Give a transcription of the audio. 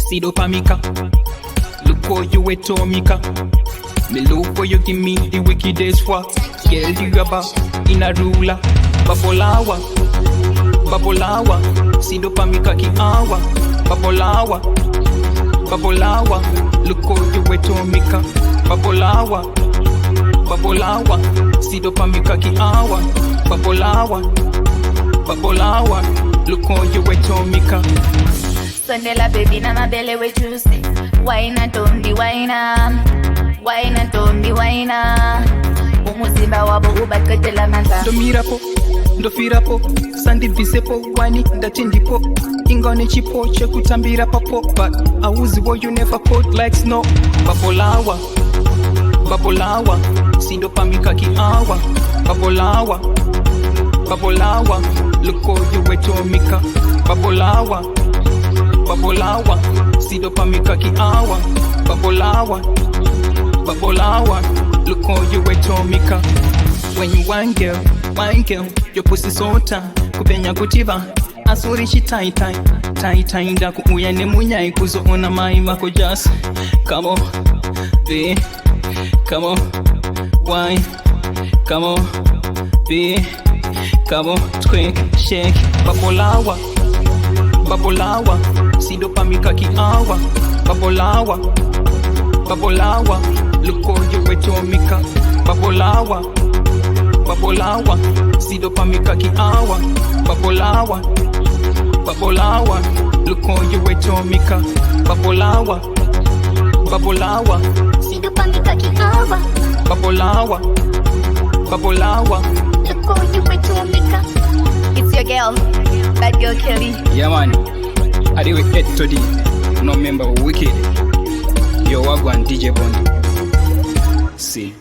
Sido pamika. Look how you ETTO mika. Me look for you, give me the wickedest work. Girl, you gaba in a ruler. Babolawa, babolawa. Sido pamika ki awa. Babolawa, babolawa. Look how you ETTO mika. Babolawa, babolawa. Sido pamika ki awa. Babolawa, babolawa. Look how you ETTO mika. Sunday la baby na my belly we Tuesday. Wine and don't be wine. Wine and don't be wine. Umuzimba wabo ubakatela manta. Ndo mirapo, ndo firapo. Sandi visepo, wani ndatindipo. Ingone chipo, chekutambira papo. But auzi wo you never put like snow. Babolawa, babolawa. Sido pamika ki awa. Babolawa, babolawa. Look how you ETTO mika. Babolawa, babolawa. Sido pamika ki awa. Babolawa, babolawa. Look how you ETTO mika. When you wine girl, your pussy so tight. Kupenya kutiva, asuri shi tight tight. Ndaku uya ne munyai kuzo ona mai mako just. Come on, be, come on, wine, come on, be, come on, quick shake. Babolawa, babolawa. Sido pamika ki awa. Babolawa, babolawa. Look how you ETTO mika. Babolawa, babolawa. Sido pamika ki awa. Babolawa, babolawa. Look how you ETTO mika. Babolawa, babolawa. Sido pamika ki awa. Babolawa, babolawa. Look how you ETTO mika. It's your girl, that girl Kelly. Yeah man, I do with ETTO DEE. No member wicked. Yo wagwan DJ Bond. See.